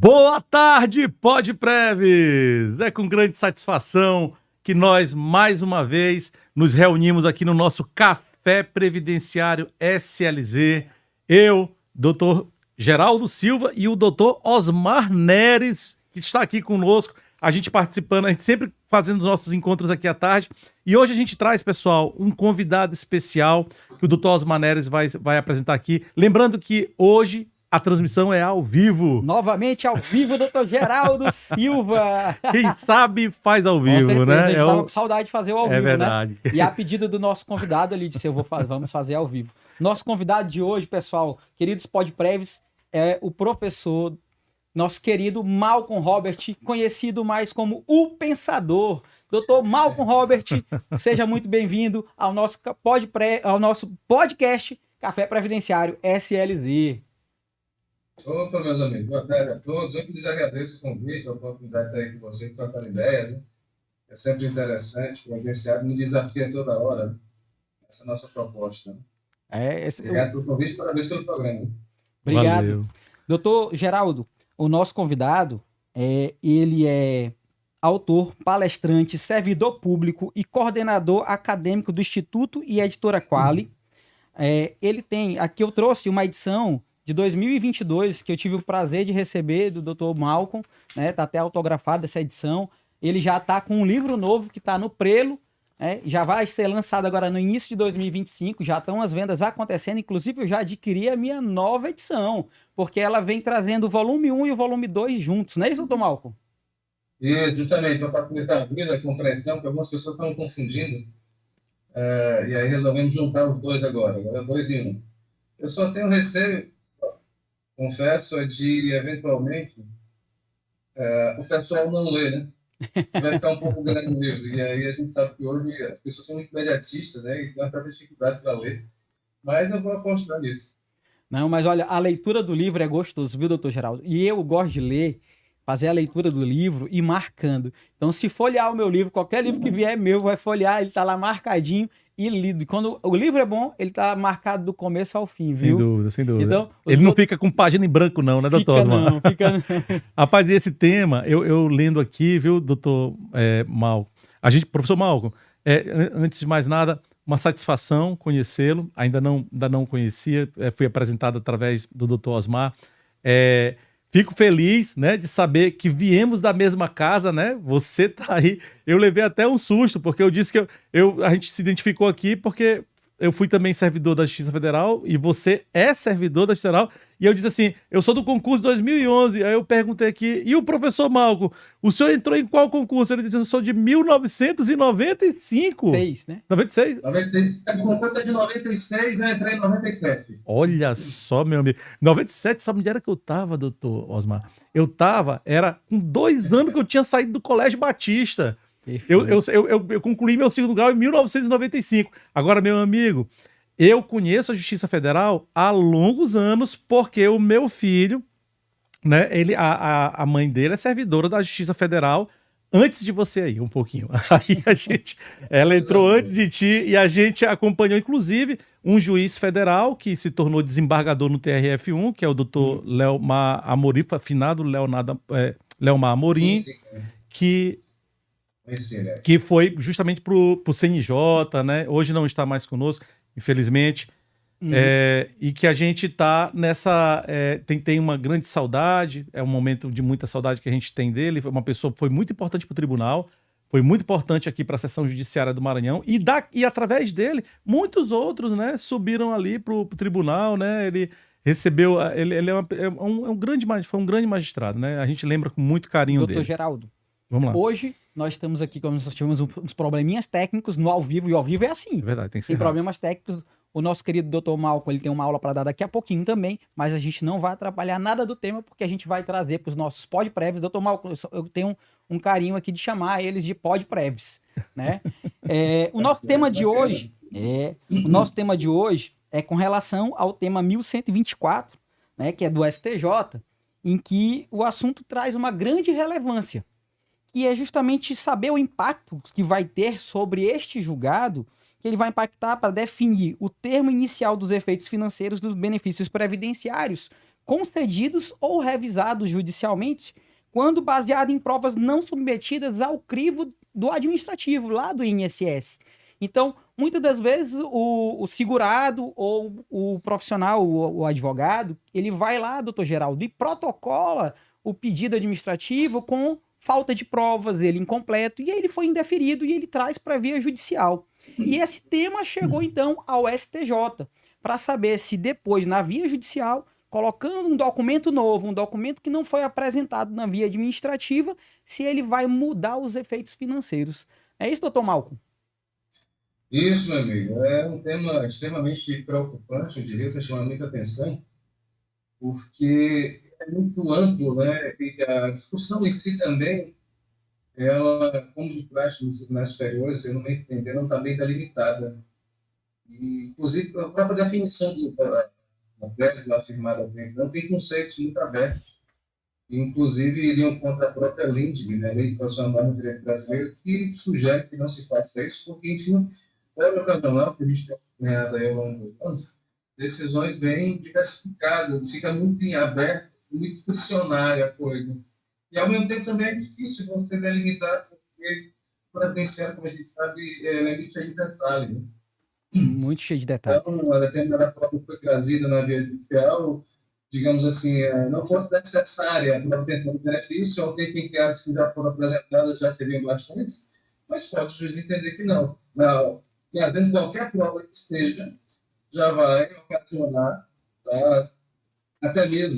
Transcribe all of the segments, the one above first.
Boa tarde, Podpreves! É com grande satisfação que nós, mais uma vez, nos reunimos aqui no nosso Café Previdenciário SLZ. Eu, Dr. Geraldo Silva e o Dr. Osmar Neres, que está aqui conosco, a gente participando, a gente sempre fazendo os nossos encontros aqui à tarde. E hoje a gente traz, pessoal, um convidado especial que o Dr. Osmar Neres vai apresentar aqui. Lembrando que hoje a transmissão é ao vivo. Novamente ao vivo, Dr. Geraldo Silva. Quem sabe faz ao vivo, certeza, né? A gente tava com saudade de fazer ao vivo, verdade. Né? E a pedido do nosso convidado, ele disse, vamos fazer ao vivo. Nosso convidado de hoje, pessoal, queridos Podpreves, é o professor, nosso querido Malcolm Robert, conhecido mais como o Pensador. Dr. Malcolm Robert, seja muito bem-vindo ao nosso podcast Café Previdenciário SLZ. Opa, meus amigos, boa tarde a todos. Eu que lhes agradeço o convite, a oportunidade de estar aí com vocês, trocando ideias. Né? É sempre interessante, o previdenciário me desafia toda hora. Né? Essa é a nossa proposta. Né? Obrigado pelo convite e parabéns pelo programa. Obrigado. Valeu. Doutor Geraldo, o nosso convidado, ele é autor, palestrante, servidor público e coordenador acadêmico do Instituto e Editora Quali. Ele tem, aqui eu trouxe uma edição de 2022, que eu tive o prazer de receber do Dr. Malcolm, né? Tá até autografado essa edição. Ele já tá com um livro novo que tá no prelo, né? Já vai ser lançado agora no início de 2025, já estão as vendas acontecendo, inclusive eu já adquiri a minha nova edição, porque ela vem trazendo o volume 1 e o volume 2 juntos, não é isso, Dr. Malcolm? E justamente para facilitar a vida, a compreensão, porque algumas pessoas estão confundindo, e aí resolvemos juntar os dois agora 2 em 1. Eu só tenho receio, confesso, de, eventualmente, o pessoal não ler, né? Vai ficar um pouco grande no livro. E aí a gente sabe que hoje as pessoas são muito imediatistas, né? E nós temos dificuldade para ler. Mas eu vou apostar nisso. Não, mas olha, a leitura do livro é gostoso, viu, doutor Geraldo? E eu gosto de ler, fazer a leitura do livro e marcando. Então, se folhear o meu livro, qualquer livro que vier meu, vai folhear, ele tá lá marcadinho e lido. Quando o livro é bom, ele tá marcado do começo ao fim, viu? Sem dúvida, sem dúvida. Então, ele não fica com página em branco não, né, doutor Osmar? Não, fica não. Rapaz, desse tema, eu lendo aqui, viu, doutor Malcolm? Professor Malcolm, antes de mais nada, uma satisfação conhecê-lo, ainda não conhecia, fui apresentado através do doutor Osmar. Fico feliz, né, de saber que viemos da mesma casa, né? Você tá aí. Eu levei até um susto, porque eu disse que a gente se identificou aqui porque eu fui também servidor da Justiça Federal e você é servidor da Justiça Federal. E eu disse assim, eu sou do concurso 2011. Aí eu perguntei aqui, e o professor Malcolm, o senhor entrou em qual concurso? Ele disse, eu sou de 1995. 6, né? 96? 96. O concurso é de 96, eu entrei em 97. Olha só, meu amigo. 97, sabe onde era que eu tava, doutor Osmar? Era com 2 anos que eu tinha saído do Colégio Batista. Eu concluí meu 2º grau em 1995. Agora, meu amigo, eu conheço a Justiça Federal há longos anos porque o meu filho, né, a mãe dele é servidora da Justiça Federal antes de você aí, um pouquinho. Aí ela entrou antes de ti e a gente acompanhou, inclusive, um juiz federal que se tornou desembargador no TRF1, que é o doutor Leomar Amorim, afinado Leomar Amorim, Sim. que foi justamente pro CNJ, né? Hoje não está mais conosco, infelizmente. E que a gente tá nessa... tem uma grande saudade, é um momento de muita saudade que a gente tem dele. Foi uma pessoa que foi muito importante para o tribunal, foi muito importante aqui para a seção judiciária do Maranhão, e através dele, muitos outros, né, subiram ali pro tribunal, né? Ele recebeu... Ele foi um grande magistrado, né? A gente lembra com muito carinho dele. Doutor Geraldo, vamos lá. Hoje nós estamos aqui, como nós tivemos uns probleminhas técnicos no ao vivo, e ao vivo é assim. É verdade, tem que ser Tem rápido. problemas técnicos. O nosso querido Dr. Malcolm, ele tem uma aula para dar daqui a pouquinho também, mas a gente não vai atrapalhar nada do tema, porque a gente vai trazer para os nossos podpreves. Dr. Malcolm, eu tenho um carinho aqui de chamar eles de podpreves, né? O nosso tema de hoje é com relação ao tema 1124, né, que é do STJ, em que o assunto traz uma grande relevância, que é justamente saber o impacto que vai ter sobre este julgado, que ele vai impactar para definir o termo inicial dos efeitos financeiros dos benefícios previdenciários concedidos ou revisados judicialmente, quando baseado em provas não submetidas ao crivo do administrativo, lá do INSS. Então, muitas das vezes, o segurado ou o profissional, o advogado, ele vai lá, doutor Geraldo, e protocola o pedido administrativo com falta de provas, ele incompleto, e aí ele foi indeferido e ele traz para a via judicial. E esse tema chegou, então, ao STJ, para saber se depois, na via judicial, colocando um documento novo, um documento que não foi apresentado na via administrativa, se ele vai mudar os efeitos financeiros. É isso, doutor Malcolm? Isso, meu amigo, é um tema extremamente preocupante, eu diria, está chamando muita atenção, porque é muito amplo, né? E a discussão em si também, ela, como de praxe nos tribunais superiores, eu não me entender, não está bem delimitada. E, inclusive, a própria definição da tese afirmada então, tem conceitos muito abertos, que, inclusive, iriam contra a própria Lindbe, né? Lei Constitucional no Direito Brasileiro, que sugere que não se faça isso, porque, enfim, pode ocasionar, que a gente tem acompanhado aí ao longo dos anos, decisões bem diversificadas, fica muito em aberto, muito discricionária a coisa. E, ao mesmo tempo, também é difícil você delimitar, porque o previdenciário, como a gente sabe, é muito cheio de detalhes. Né? Muito cheio de detalhes. Então, a determinada prova foi trazida na via judicial, digamos assim, não fosse necessária a obtenção do benefício, ao tempo em que as que já foram apresentadas já seriam bastantes, mas pode o juiz entender que não. E às vezes qualquer prova que esteja já vai ocasionar, tá, até mesmo,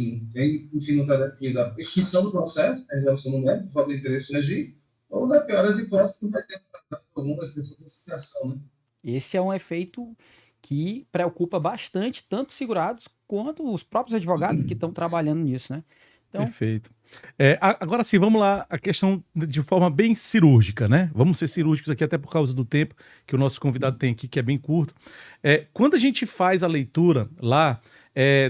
enfim, não está definida a extinção do processo, a resolução do mérito, falta de interesse de agir, ou, na pior das hipóteses, não vai ter alguma situação, né? Esse é um efeito que preocupa bastante tanto os segurados quanto os próprios advogados que estão trabalhando nisso, né? Então... Perfeito. Agora sim, vamos lá, a questão de forma bem cirúrgica, né? Vamos ser cirúrgicos aqui, até por causa do tempo que o nosso convidado tem aqui, que é bem curto. Quando a gente faz a leitura lá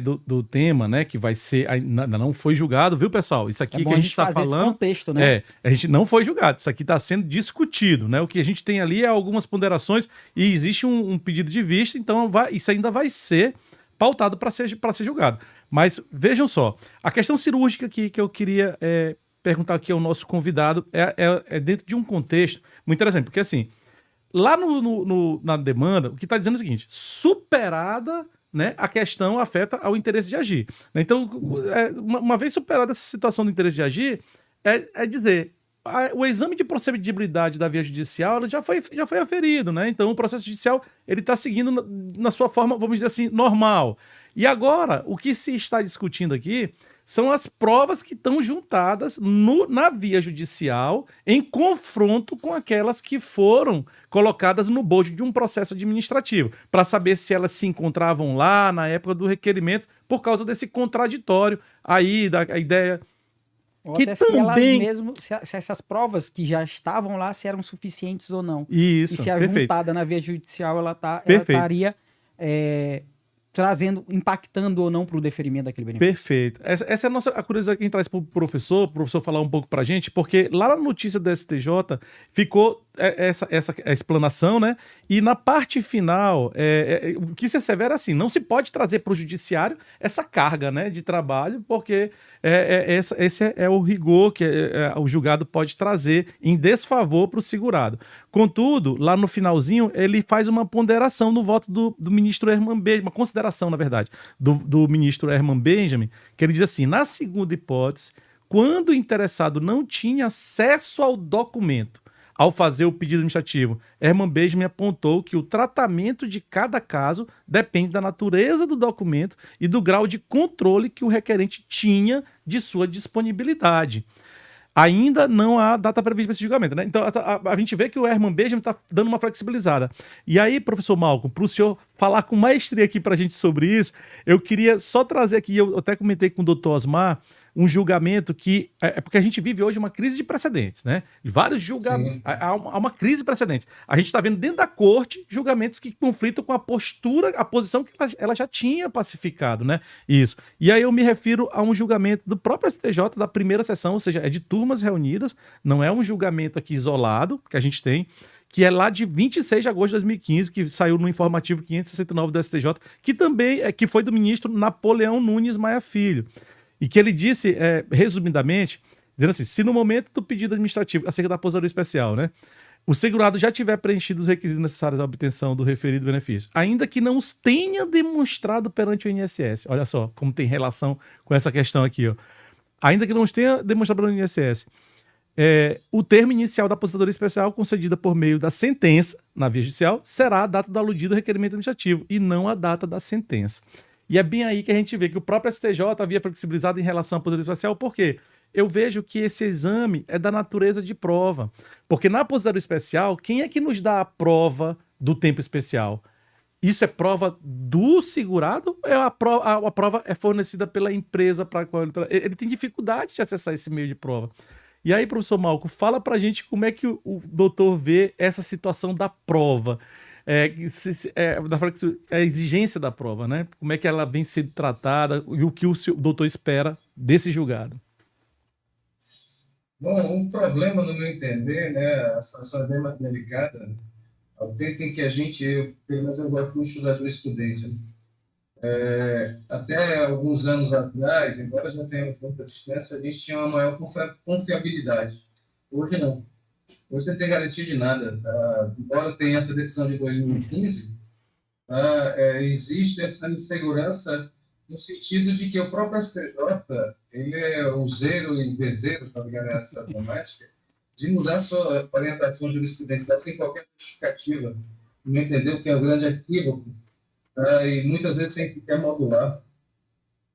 do tema, né, que vai ser, ainda não foi julgado, viu, pessoal? Isso aqui que a gente está falando, contexto, né? A gente não foi julgado, isso aqui está sendo discutido, né? O que a gente tem ali é algumas ponderações e existe um pedido de vista, então isso ainda vai ser pautado para ser julgado. Mas vejam só, a questão cirúrgica aqui que eu queria perguntar aqui ao nosso convidado é dentro de um contexto muito interessante, porque assim, lá na demanda, o que está dizendo é o seguinte, superada, né, a questão afeta ao interesse de agir. Então, uma vez superada essa situação do interesse de agir, é dizer, o exame de procedibilidade da via judicial já foi aferido, né? Então o processo judicial ele está seguindo na sua forma, vamos dizer assim, normal. E agora, o que se está discutindo aqui são as provas que estão juntadas na via judicial em confronto com aquelas que foram colocadas no bojo de um processo administrativo, para saber se elas se encontravam lá na época do requerimento por causa desse contraditório aí, da ideia... Ou que até também... se essas provas que já estavam lá, se eram suficientes ou não. Isso, e se a juntada na via judicial, ela estaria impactando ou não para o deferimento daquele benefício. Perfeito. Essa é a curiosidade que a gente traz para o professor falar um pouco para a gente, porque lá na notícia do STJ ficou essa explanação, né? E na parte final, o que se assevera assim, não se pode trazer para o judiciário essa carga, né, de trabalho, porque esse é o rigor que o julgado pode trazer em desfavor para o segurado. Contudo, lá no finalzinho, ele faz uma ponderação no voto do ministro Herman Benjamin, uma consideração, na verdade, do ministro Herman Benjamin, que ele diz assim, na segunda hipótese, quando o interessado não tinha acesso ao documento, ao fazer o pedido administrativo, Herman Benjamin apontou que o tratamento de cada caso depende da natureza do documento e do grau de controle que o requerente tinha de sua disponibilidade. Ainda não há data prevista para esse julgamento, né? Então, a gente vê que o Herman Benjamin está dando uma flexibilizada. E aí, professor Malcolm, para o senhor falar com maestria aqui para a gente sobre isso, eu queria só trazer aqui, eu até comentei com o doutor Osmar, um julgamento que... É porque a gente vive hoje uma crise de precedentes, né? E vários julgamentos... Há uma crise de precedentes. A gente está vendo dentro da corte julgamentos que conflitam com a postura, a posição que ela já tinha pacificado, né? Isso. E aí eu me refiro a um julgamento do próprio STJ da primeira sessão, ou seja, é de turmas reunidas, não é um julgamento aqui isolado que a gente tem, que é lá de 26 de agosto de 2015, que saiu no informativo 569 do STJ, que também que foi do ministro Napoleão Nunes Maia Filho. E que ele disse, resumidamente, dizendo assim, se no momento do pedido administrativo acerca da aposentadoria especial, né, o segurado já tiver preenchido os requisitos necessários à obtenção do referido benefício, ainda que não os tenha demonstrado perante o INSS, olha só como tem relação com essa questão aqui, ó. Ainda que não os tenha demonstrado perante o INSS, o termo inicial da aposentadoria especial concedida por meio da sentença na via judicial será a data do aludido requerimento administrativo e não a data da sentença. E é bem aí que a gente vê que o próprio STJ havia flexibilizado em relação à aposentadoria especial, por quê? Eu vejo que esse exame é da natureza de prova. Porque na aposentadoria especial, quem é que nos dá a prova do tempo especial? Isso é prova do segurado ou a prova é fornecida pela empresa para qual ele tem dificuldade de acessar esse meio de prova? E aí, professor Malco, fala pra gente como é que o doutor vê essa situação da prova, a exigência da prova, né? Como é que ela vem sendo tratada e o que o doutor espera desse julgado? Bom, o problema, no meu entender, né, a situação é bem mais delicada, ao tempo em que pelo menos eu gosto muito de estudar jurisprudência. Até alguns anos atrás, embora já tenhamos muita distância, a gente tinha uma maior confiabilidade. Hoje não. Hoje você não tem garantia de nada. Embora tenha essa decisão de 2015, existe essa insegurança no sentido de que o próprio STJ, ele é useiro e bezeiro, para ligar nessa doméstica, de mudar sua orientação jurisprudencial sem qualquer justificativa. Não entendeu que é um grande equívoco, e muitas vezes sem sequer modular.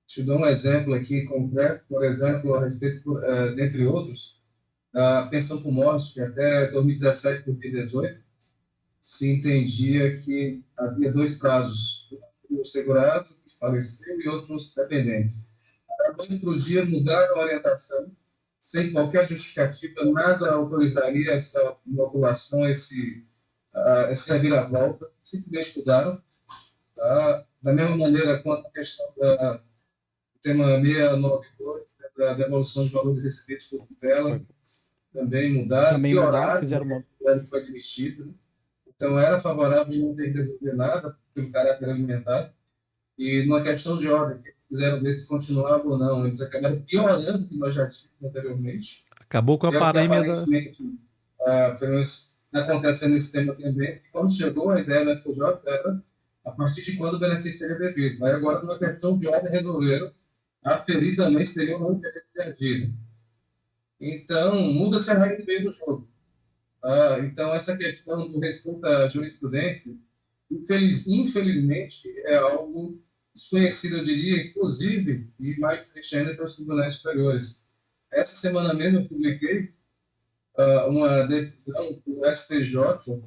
Deixa eu dar um exemplo aqui concreto, por exemplo, a respeito, dentre outros, da pensão por morte, que até 2017 e 2018 se entendia que havia dois prazos, o segurado que faleceu e outros dependentes. Da noite para o dia mudaram a orientação, sem qualquer justificativa, nada autorizaria essa inoculação, essa reviravolta, simplesmente mudaram. Tá? Da mesma maneira quanto a questão do tema 692, da devolução de valores recebidos por tutela, também mudaram, pioraram, fizeram o que foi admitido. Então, era favorável não ter que devolver nada, pelo caráter alimentar. E, numa questão de ordem, eles quiseram ver se continuava ou não. Eles acabaram piorando o que nós já tínhamos anteriormente. Acabou com a parêmia da... pelo menos está acontecendo nesse tema também. Quando chegou a ideia do STJ, era a partir de quando o benefício seria devido. Mas agora, numa questão de ordem, resolveram aferir também se teria um interesse perdido. Então, muda-se a regra do meio do jogo. Então, essa questão do respeito à jurisprudência, infelizmente, é algo desconhecido, eu diria, inclusive, e mais triste ainda para os tribunais superiores. Essa semana mesmo eu publiquei uma decisão do STJ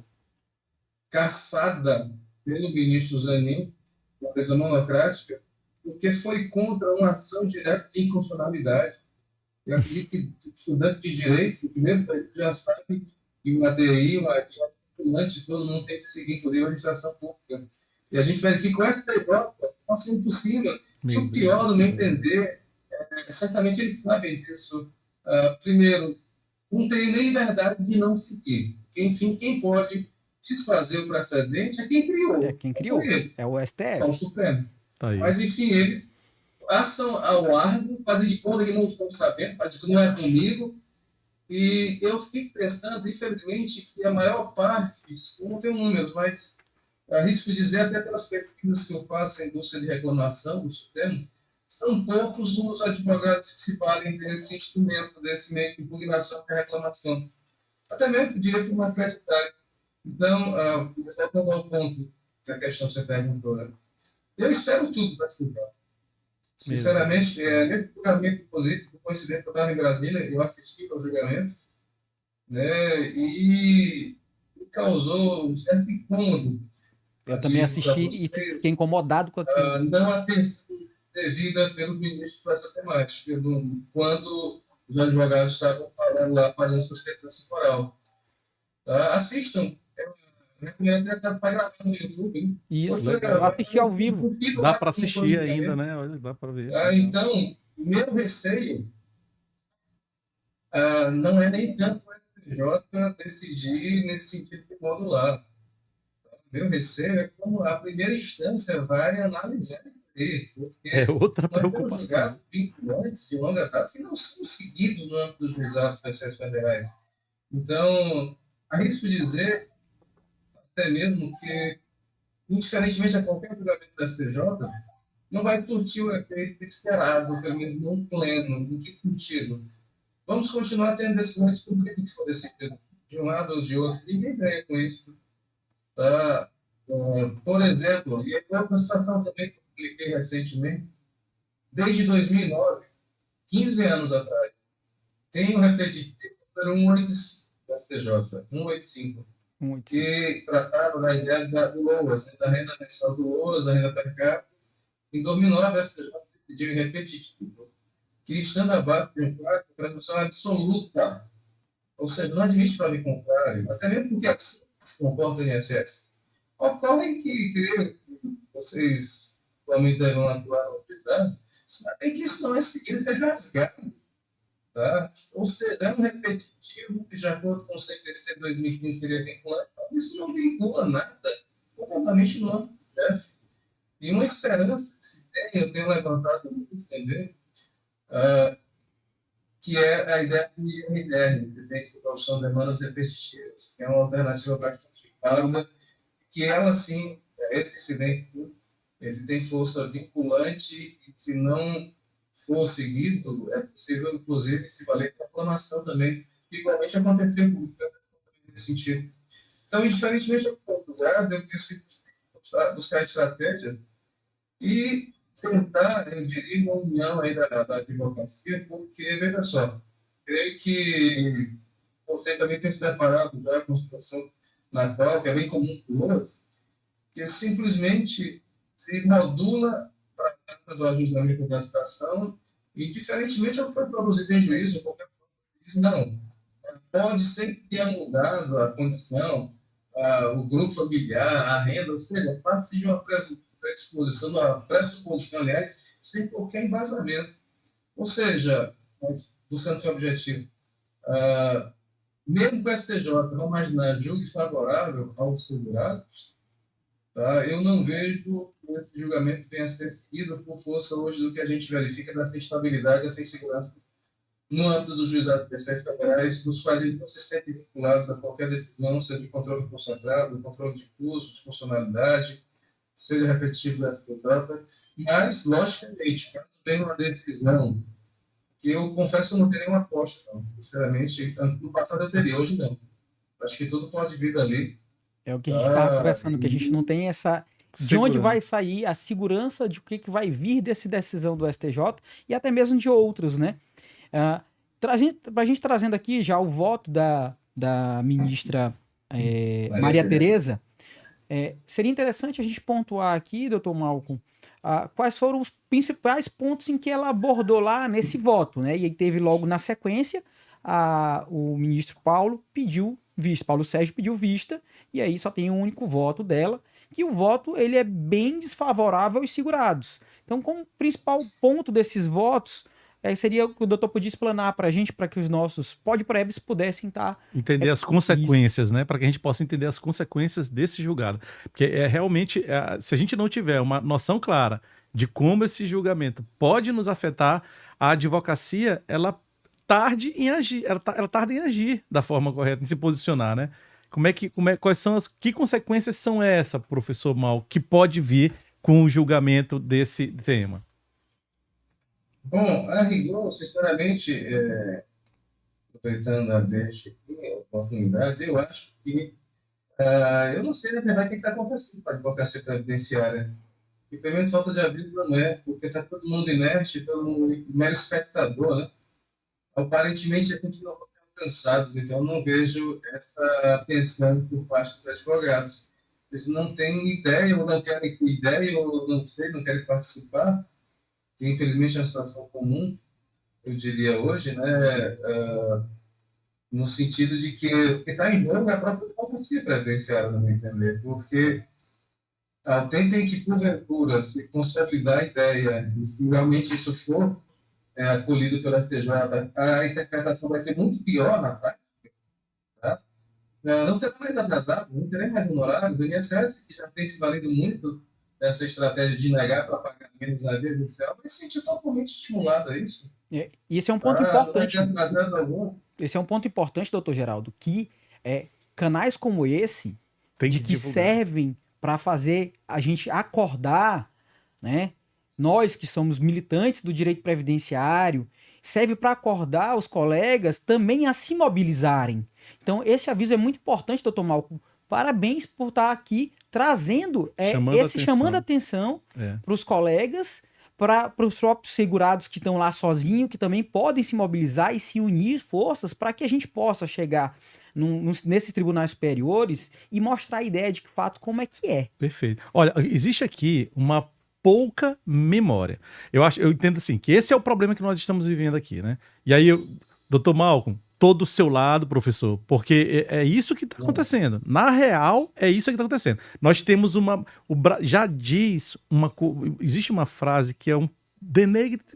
cassada pelo ministro Zanin, uma decisão monocrática, porque foi contra uma ação direta de inconstitucionalidade. Eu acredito que o estudante de direito, primeiro, já sabe que o ADI, o antes de todo mundo tem que seguir, inclusive a administração pública. E a gente verifica com essa derrota, está sendo possível. E o pior, no meu entender, certamente eles sabem disso. Primeiro, não tem nem liberdade de não seguir. Enfim, quem pode desfazer o precedente é quem criou. É quem criou, é o STF. Só o Supremo. Tá aí. Mas, enfim, eles passam ao árbitro, fazem de conta que não estão sabendo, fazem de conta que não é comigo. E eu fico pensando, infelizmente, que a maior parte, não tenho números, mas arrisco dizer, até pelas pesquisas que eu faço em busca de reclamação do Supremo, são poucos os advogados que se valem desse instrumento, desse meio de impugnação que é a reclamação. Até mesmo o direito não acreditar. Então, voltando ao ponto da questão que você perguntou, né? Eu espero tudo para estudar. Sinceramente, nesse julgamento, inclusive, por coincidência, eu estava em Brasília, eu assisti ao julgamento, né, e causou um certo incômodo, Eu também digo para assisti e fiquei vocês, incomodado com aquilo. não atenção devida pelo ministro para essa temática, quando os advogados estavam falando lá, fazendo sustentação moral. Tá? Assistam, recomendo até para gravar no YouTube. Né? Isso, Legal. eu assisti ao vivo. Dá para assistir ainda, né? Olha, dá para ver. Então, meu receio não é nem tanto o STJ decidir nesse sentido de modular. Meu receio é como a primeira instância vai analisar isso aí, porque É outra nós temos preocupação. julgados vinculantes de longa data que não são seguidos no âmbito dos juizados especiais federais. Então, arrisco dizer até mesmo que, indiferentemente a qualquer julgamento do STJ, não vai surtir o efeito esperado, pelo menos não pleno. Em que sentido? Vamos continuar tendo decisões públicas que for decidido de um lado ou de outro. Ninguém ganha com isso. Tá? Por exemplo, e é uma situação também que eu publiquei recentemente, desde 2009, 15 anos atrás, tem o repetitivo número 185 do STJ, 185, Muito. que tratava da ideia do LOAS, da renda mensal do LOAS, da renda per capita. Em 2009, o STJ decidiu em repetitivo que, estando abaixo de um quarto, a presunção é absoluta. Ou seja, não admite para contrário, até mesmo porque assim se comporta o INSS. Ocorre que, creio que vocês provavelmente devem atuar no juizado, sabem que isso não é seguido, isso é rasgado. Tá? Ou seja, é um repetitivo que, de acordo com o CPC 2015, seria vinculante. Isso não vincula nada, completamente no âmbito do chefe. E uma esperança que se tem, eu tenho levantado muito também, que é a ideia do IRDR, Independente de Produção de Demandas Repetitivas, que é uma alternativa bastante válida, que ela, sim, esse incidente, ele tem força vinculante e, se não for seguido, é possível, inclusive, se valer de reclamação também, que igualmente aconteceu nesse sentido. Então, indiferentemente do ponto lado, eu penso que buscar estratégias e tentar, eu diria, uma união aí da advocacia, porque, veja só, creio que vocês também têm se deparado já com uma situação na qual, que é bem comum para outros, que simplesmente se modula para a data do ajuizamento da citação e, diferentemente ao que foi produzido em juízo, qualquer coisa, não. Pode ser que tenha mudado a condição, o grupo familiar, a renda, ou seja, parte de uma predisposição, uma pressuposição, aliás, sem qualquer embasamento. Ou seja, buscando seu objetivo, mesmo com o STJ não imaginar julgo favorável ao segurado, tá, eu não vejo que esse julgamento venha a ser seguido por força hoje do que a gente verifica dessa instabilidade, dessa insegurança no âmbito dos juizados especiais federais, nos quais eles não se sentem vinculados a qualquer decisão, seja de controle concentrado, controle de custo, de funcionalidade, seja repetitivo do STJ, mas, logicamente, caso tenha uma decisão que eu confesso que eu não tenho nenhuma aposta, não. Sinceramente, no passado eu teria, hoje não. Acho que tudo pode vir dali. É o que a gente estava conversando, que a gente não tem essa... De onde vai sair a segurança de o que vai vir dessa decisão do STJ e até mesmo de outros, né? Pra gente trazendo aqui já o voto da ministra Maria Tereza, seria interessante a gente pontuar aqui, doutor Malcolm, quais foram os principais pontos em que ela abordou lá nesse voto, né? E aí teve logo na sequência, o ministro Paulo Sérgio pediu vista, e aí só tem um único voto dela, que o voto ele é bem desfavorável aos segurados. Então, como principal ponto desses votos, seria o que o doutor podia explanar para a gente, para que os nossos podpreves pudessem estar... Entender as consequências, né? Para que a gente possa entender as consequências desse julgado. Porque realmente, se a gente não tiver uma noção clara de como esse julgamento pode nos afetar, a advocacia, ela tarde em agir, ela tarda em agir da forma correta, em se posicionar, né? Que consequências são essas, professor Mal, que pode vir com o julgamento desse tema? Bom, a rigor, sinceramente, aproveitando a deixa aqui, a oportunidade, eu acho que eu não sei, na verdade, o que está acontecendo com a advocacia previdenciária. E pelo menos falta de aviso não é, porque está todo mundo inerte, todo mundo mero espectador, né? Aparentemente, continuam sendo cansados, então eu não vejo essa atenção por parte dos advogados. Eles não têm ideia, ou não querem ideia, ou não sei, não querem participar, que infelizmente é uma situação comum, eu diria hoje, né? No sentido de que o que está em jogo é a própria democracia previdenciária, no meu entender, porque ao tempo em que, porventura, se consolidar a ideia, e se realmente isso for acolhido pela STJ, a interpretação vai ser muito pior na prática. Tá? Não terá mais atrasado, não terá mais honorários. O INSS, que já tem se valido muito dessa estratégia de negar para pagar menos na via judicial, vai se sentir totalmente estimulado a isso. E esse é um ponto Não vai importante. ter atrasado algum. Esse é um ponto importante, doutor Geraldo, que canais como esse, Tem de que divulgar. servem para fazer a gente acordar, né? Nós que somos militantes do direito previdenciário, serve para acordar os colegas também a se mobilizarem. Então, esse aviso é muito importante, doutor Malcolm. Parabéns por estar aqui trazendo chamando a atenção para os colegas, para os próprios segurados que estão lá sozinhos, que também podem se mobilizar e se unir forças para que a gente possa chegar nesses tribunais superiores e mostrar a ideia de fato como é que é. Perfeito. Olha, existe aqui uma pouca memória. Eu entendo assim, que esse é o problema que nós estamos vivendo aqui, né? E aí, doutor Malcolm, tô do seu lado, professor, porque é isso que está acontecendo. Na real, é isso que está acontecendo. Nós temos já diz existe uma frase que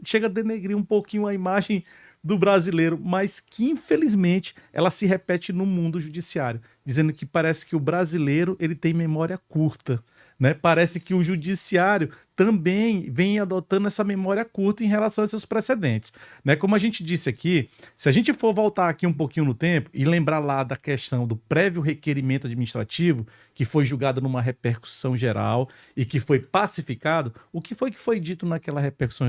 chega a denegrir um pouquinho a imagem do brasileiro, mas que infelizmente ela se repete no mundo judiciário, dizendo que parece que o brasileiro ele tem memória curta. Né? Parece que o judiciário também vem adotando essa memória curta em relação aos seus precedentes. Né? Como a gente disse aqui, se a gente for voltar aqui um pouquinho no tempo e lembrar lá da questão do prévio requerimento administrativo, que foi julgado numa repercussão geral e que foi pacificado, o que foi dito naquela repercussão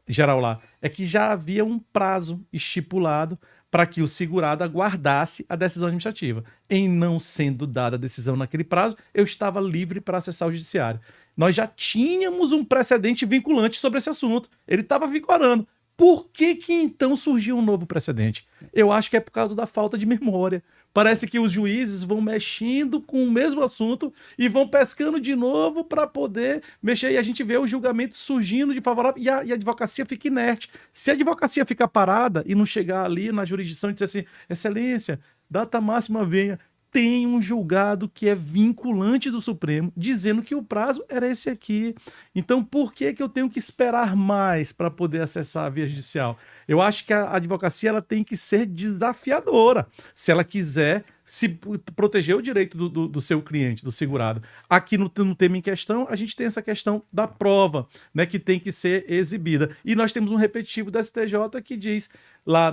geral lá? É que já havia um prazo estipulado para que o segurado aguardasse a decisão administrativa. Em não sendo dada a decisão naquele prazo, eu estava livre para acessar o judiciário. Nós já tínhamos um precedente vinculante sobre esse assunto. Ele estava vigorando. Por que então surgiu um novo precedente? Eu acho que é por causa da falta de memória. Parece que os juízes vão mexendo com o mesmo assunto e vão pescando de novo para poder mexer. E a gente vê o julgamento surgindo de favorável e a advocacia fica inerte. Se a advocacia ficar parada e não chegar ali na jurisdição e dizer assim, excelência, data máxima venha, tem um julgado que é vinculante do Supremo, dizendo que o prazo era esse aqui. Então, por que eu tenho que esperar mais para poder acessar a via judicial? Eu acho que a advocacia ela tem que ser desafiadora, se ela quiser se proteger o direito do seu cliente, do segurado. Aqui no tema em questão, a gente tem essa questão da prova, né, que tem que ser exibida. E nós temos um repetitivo da STJ que diz, lá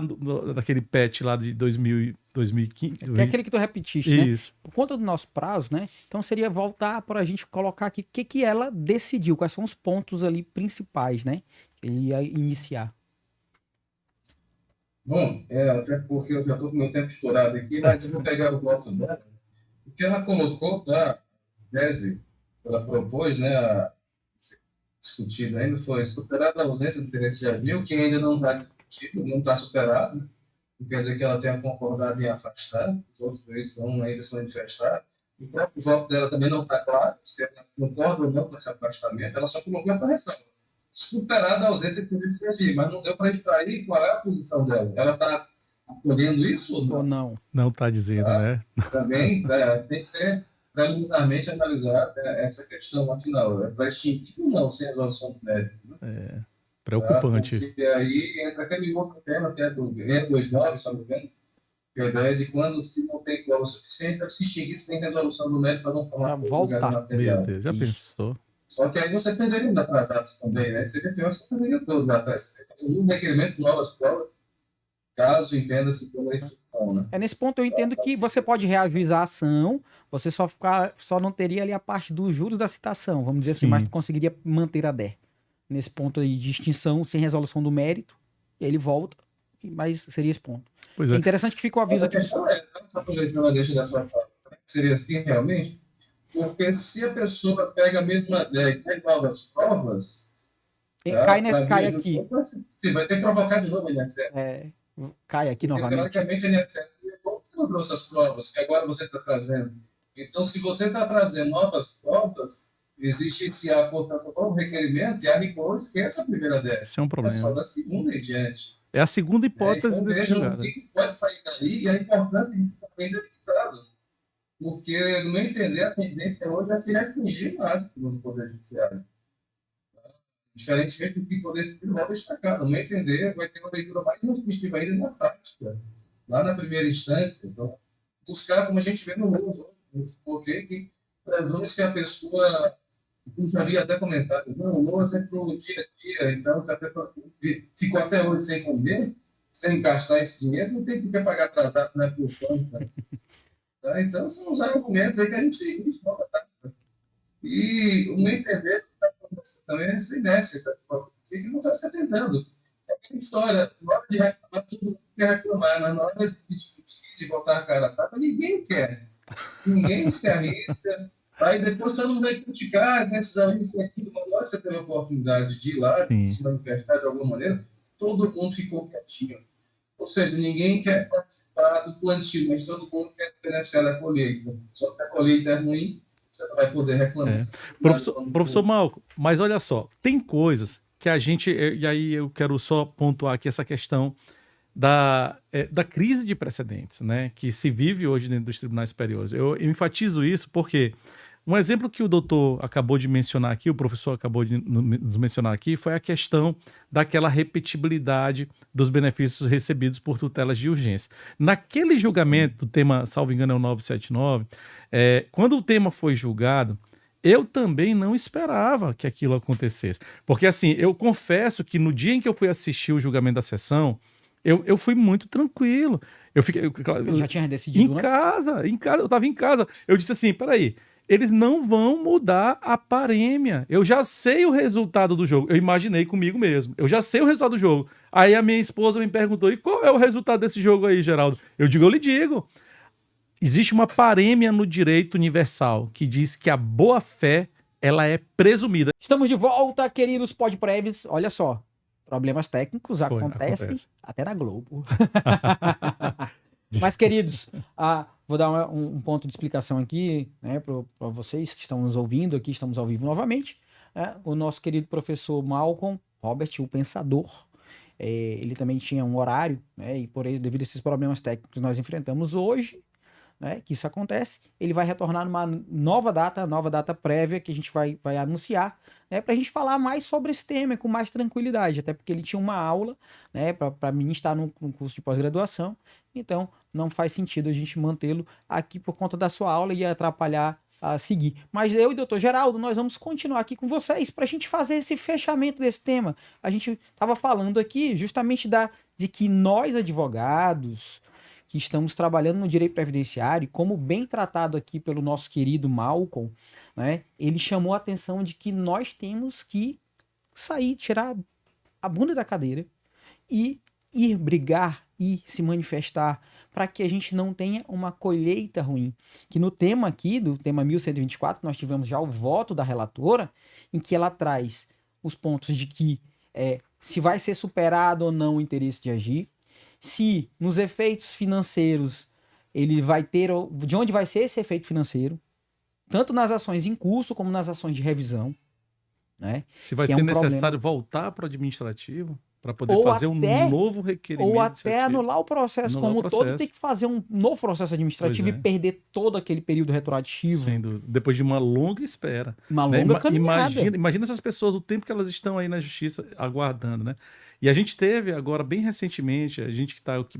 naquele PET lá de 2015... Que é aquele que tu repetiste, isso. Né? Por conta do nosso prazo, né? Então seria voltar para a gente colocar aqui o que ela decidiu, quais são os pontos ali principais, né? Que ele ia iniciar. Bom, até porque eu já estou com o meu tempo estourado aqui, mas eu vou pegar o voto dela. O que ela colocou na tese, ela propôs, né, discutido ainda, foi superada a ausência do interesse de avião, que ainda não está discutido, não está superado, não quer dizer que ela tenha concordado em afastar, os outros juízes vão ainda se manifestar. O próprio voto dela também não está claro, se ela concorda ou não com esse afastamento, ela só colocou essa ressalva. Superada a ausência de interesse de agir, mas não deu para extrair qual é a posição dela. Ela está acolhendo isso ou não? Não está dizendo, né? Também tem que ser preliminarmente analisar essa questão, afinal, é para extinguir ou não sem resolução do mérito. Né? Preocupante. Porque aí entra aquele outro tema que é do E29, se não me engano, que é a ideia de quando se não tem prova suficiente, para se extinguir sem resolução do mérito para não formar voltar. material. Meu Deus, já pensou? Só que aí você perderia os atrasados também, né? Seria pior que você perderia todos lá atrás. Um requerimento de novas provas, caso entenda-se pela instituição, né? Nesse ponto eu entendo que você pode reajuizar a ação, você só não teria ali a parte dos juros da citação, vamos dizer assim, mas tu conseguiria manter a DER. Nesse ponto aí de extinção sem resolução do mérito, ele volta, mas seria esse ponto. Pois é interessante que fica o aviso aqui. A questão só aproveitando a deixa da sua fala, seria assim realmente? Porque se a pessoa pega a mesma ideia e tem novas provas, Cai aqui. Sim, vai ter que provocar de novo a INSS. Cai aqui Porque, novamente. teoricamente, a INSS não trouxe as provas que agora você está trazendo. Então, se você está trazendo novas provas, existe esse, portanto, um novo requerimento e a rigor esqueça a primeira dessa. Isso é um problema. É só da segunda em diante. É a segunda hipótese Então, desse vejam o julgado. que pode sair daí e a importância de estar bem delimitado. Porque, no meu entender, a tendência hoje é se restringir mais no Poder Judiciário. Diferentemente do que o Poder Civil vai destacar. No meu entender, vai ter uma leitura mais restritiva ainda na prática, lá na primeira instância. Então, buscar, como a gente vê no uso, porque que presume-se que a pessoa, eu já havia até comentado, não, o lousa é para o dia a dia, então se a pessoa ficou até hoje sem comer, sem gastar esse dinheiro, não tem por que pagar atrasado, não é por conta. Tá? Então, são os argumentos aí que a gente tem visto. E o meu entender também é essa inércia, tá? Que não está se atentando. É aquela história, na hora de reclamar, todo mundo quer reclamar, mas na hora de discutir, de botar a cara a tapa, ninguém quer. Ninguém se arrisca. Aí depois todo mundo vai criticar, decisão, isso e aquilo. Mas na hora que você teve a oportunidade de ir lá, de se manifestar de alguma maneira, todo mundo ficou quietinho. Ou seja, ninguém quer participar do plantio, mas todo mundo quer se beneficiar da colheita. Só que a colheita é ruim, você não vai poder reclamar. Professor Malco, mas olha só, tem coisas que a gente, e aí eu quero só pontuar aqui essa questão da crise de precedentes, né, que se vive hoje dentro dos tribunais superiores. Eu enfatizo isso porque um exemplo que o doutor acabou de mencionar aqui, o professor acabou de nos mencionar aqui, foi a questão daquela repetibilidade dos benefícios recebidos por tutelas de urgência. Naquele julgamento, o tema, salvo engano, é o 979, quando o tema foi julgado, eu também não esperava que aquilo acontecesse. Porque, assim, eu confesso que no dia em que eu fui assistir o julgamento da sessão, eu fui muito tranquilo. Eu já tinha decidido em casa, eu estava em casa. Eu disse assim, peraí, eles não vão mudar a parêmia. Eu já sei o resultado do jogo. Eu imaginei comigo mesmo. Eu já sei o resultado do jogo. Aí a minha esposa me perguntou, e qual é o resultado desse jogo aí, Geraldo? Eu lhe digo. Existe uma parêmia no direito universal que diz que a boa-fé, ela é presumida. Estamos de volta, queridos podpreves. Olha só, problemas técnicos acontecem até na Globo. Mas, queridos, vou dar um ponto de explicação aqui, né, para vocês que estão nos ouvindo aqui, estamos ao vivo novamente. O nosso querido professor Malcolm Robert, o Pensador, ele também tinha um horário, né, e devido a esses problemas técnicos que nós enfrentamos hoje, né, que isso acontece, ele vai retornar numa nova data prévia que a gente vai anunciar, né, para a gente falar mais sobre esse tema com mais tranquilidade, até porque ele tinha uma aula, né, para ministrar num curso de pós-graduação, então não faz sentido a gente mantê-lo aqui por conta da sua aula e atrapalhar a seguir. Mas eu e o Dr. Geraldo, nós vamos continuar aqui com vocês para a gente fazer esse fechamento desse tema. A gente estava falando aqui justamente de que nós, advogados, que estamos trabalhando no direito previdenciário, como bem tratado aqui pelo nosso querido Malcolm, né, ele chamou a atenção de que nós temos que sair, tirar a bunda da cadeira e ir brigar e se manifestar para que a gente não tenha uma colheita ruim. Que no tema aqui, do tema 1124, nós tivemos já o voto da relatora, em que ela traz os pontos de que se vai ser superado ou não o interesse de agir, se nos efeitos financeiros ele vai ter, de onde vai ser esse efeito financeiro, tanto nas ações em curso como nas ações de revisão, né? Se vai ser necessário voltar para o administrativo para poder fazer um novo requerimento. Ou até anular o processo como todo, tem que fazer um novo processo administrativo e perder todo aquele período retroativo. Depois de uma longa espera. Uma longa caminhada. Imagina essas pessoas, o tempo que elas estão aí na justiça aguardando, né? E a gente teve agora, bem recentemente, a gente que está aqui...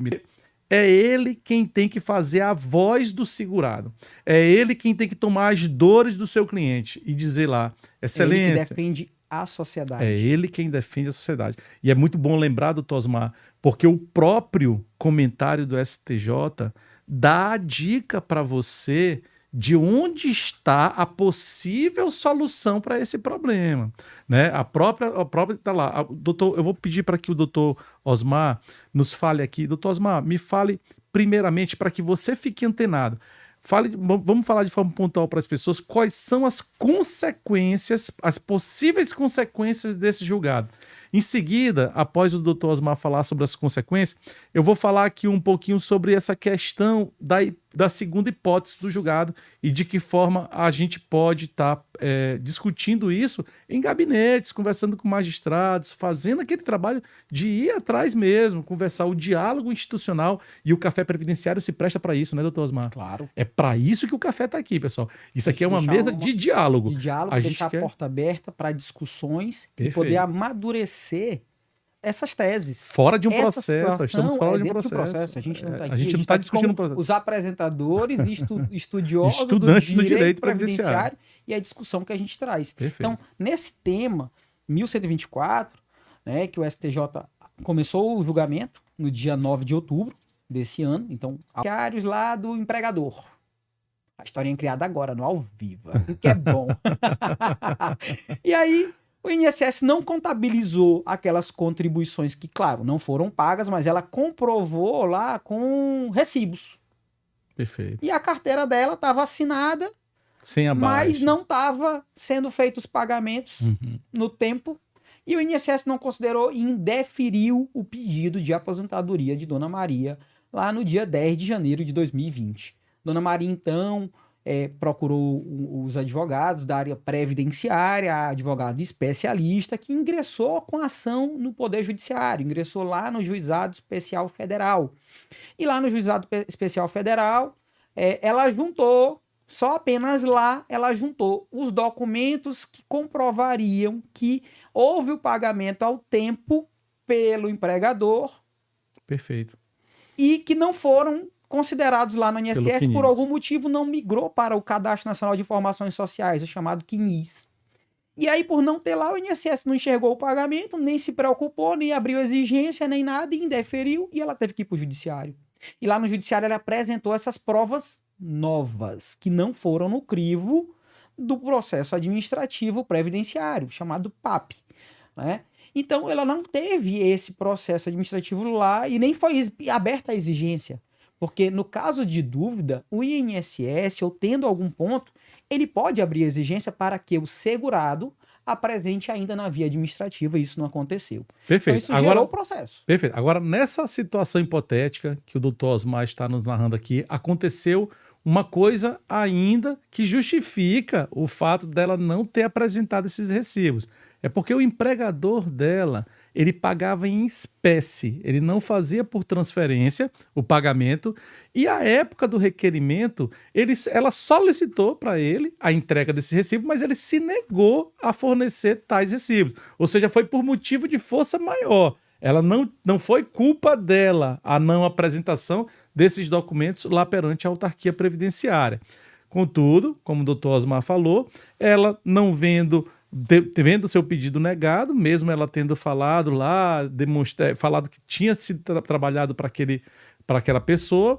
É ele quem tem que fazer a voz do segurado. É ele quem tem que tomar as dores do seu cliente e dizer lá, excelência... Ele que defende a sociedade. É ele quem defende a sociedade. E é muito bom lembrar, doutor Osmar, porque o próprio comentário do STJ dá a dica para você de onde está a possível solução para esse problema, né? A própria está lá. Doutor, eu vou pedir para que o doutor Osmar nos fale aqui. Doutor Osmar, me fale primeiramente para que você fique antenado. Vamos falar de forma pontual para as pessoas quais são as consequências, as possíveis consequências desse julgado. Em seguida, após o Dr. Osmar falar sobre as consequências, eu vou falar aqui um pouquinho sobre essa questão da segunda hipótese do julgado e de que forma a gente pode estar discutindo isso em gabinetes, conversando com magistrados, fazendo aquele trabalho de ir atrás mesmo, conversar o diálogo institucional, e o Café Previdenciário se presta para isso, né, Dr. Osmar? Claro. É para isso que o café está aqui, pessoal. Isso aqui é uma Deixar mesa de diálogo. De diálogo, A gente deixar quer- a porta aberta para discussões e Perfeito. poder amadurecer essas teses. Fora de um Essa processo, nós estamos situação fora é de um dentro do processo. A gente não está aqui. A gente não tá está discutindo o como processo. os apresentadores, estudiosos Estudantes do do direito previdenciário e a discussão que a gente traz. Perfeito. Então, nesse tema, 1124, né, que o STJ começou o julgamento no dia 9 de outubro desse ano. Então, diários lá do empregador. A historinha criada agora, no ao vivo. Assim que é bom. E aí, o INSS não contabilizou aquelas contribuições que, claro, não foram pagas, mas ela comprovou lá com recibos. Perfeito. E a carteira dela estava assinada, Sem a mas baixa. não estava sendo feitos pagamentos Uhum. no tempo. E o INSS não considerou e indeferiu o pedido de aposentadoria de Dona Maria lá no dia 10 de janeiro de 2020. Dona Maria, então, procurou os advogados da área previdenciária, a advogada especialista, que ingressou com ação no Poder Judiciário, ingressou lá no Juizado Especial Federal. E lá no Juizado Especial Federal, ela juntou, só apenas lá, ela juntou os documentos que comprovariam que houve o pagamento ao tempo pelo empregador Perfeito. e que não foram considerados lá no Pelo INSS, CNIS. por algum motivo não migrou para o Cadastro Nacional de Informações Sociais, o chamado CNIS. E aí, por não ter lá, o INSS não enxergou o pagamento, nem se preocupou, nem abriu exigência, nem nada, e indeferiu, e ela teve que ir para o judiciário. E lá no judiciário ela apresentou essas provas novas, que não foram no crivo do processo administrativo previdenciário, chamado PAP, né? Então, ela não teve esse processo administrativo lá e nem foi aberta a exigência. Porque no caso de dúvida, o INSS, ou tendo algum ponto, ele pode abrir exigência para que o segurado apresente ainda na via administrativa, e isso não aconteceu. Perfeito. Então isso gerou o processo. Perfeito. Agora, nessa situação hipotética que o Dr. Osmar está nos narrando aqui, aconteceu uma coisa ainda que justifica o fato dela não ter apresentado esses recibos. É porque o empregador dela, ele pagava em espécie, ele não fazia por transferência o pagamento, e à época do requerimento, ela solictou para ele a entrega desse recibo, mas ele se negou a fornecer tais recibos. Ou seja, foi por motivo de força maior. Ela não foi culpa dela a não apresentação desses documentos lá perante a autarquia previdenciária. Contudo, como o doutor Osmar falou, ela não vendo seu pedido negado, mesmo ela tendo falado lá, falado que tinha sido trabalhado para aquela pessoa,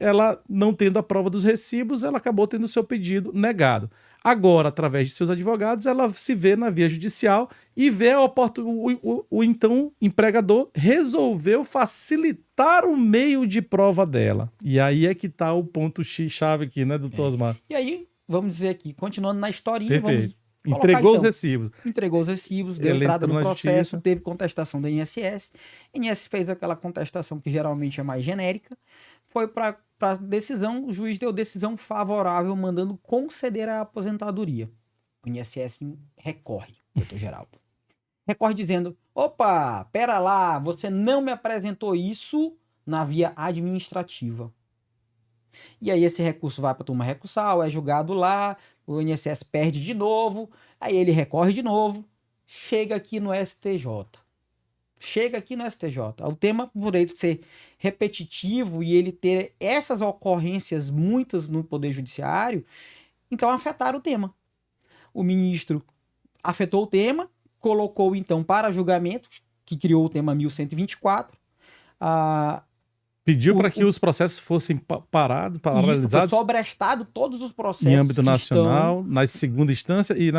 ela não tendo a prova dos recibos, ela acabou tendo seu pedido negado. Agora, através de seus advogados, ela se vê na via judicial e vê o então empregador resolveu facilitar o meio de prova dela. E aí é que está o ponto chave aqui, né, doutor Osmar? E aí, vamos dizer aqui, continuando na historinha, Perfeito. vamos Entregou colocar, os recibos. Entregou os recibos, deu Ele entrada entrou no na processo, justiça. teve contestação da INSS. A INSS fez aquela contestação que geralmente é mais genérica. Foi para a decisão, o juiz deu decisão favorável, mandando conceder a aposentadoria. O INSS recorre, doutor Geraldo. Recorre dizendo, opa, pera lá, você não me apresentou isso na via administrativa. E aí esse recurso vai para a turma recursal, é julgado lá, o INSS perde de novo, aí ele recorre de novo, chega aqui no STJ. O tema, por ele ser repetitivo e ele ter essas ocorrências muitas no Poder Judiciário, então afetaram o tema. O ministro afetou o tema, colocou então para julgamento, que criou o tema 1124, Pediu para que os processos fossem paralisados foi sobrestado todos os processos em âmbito que nacional, na segunda instância e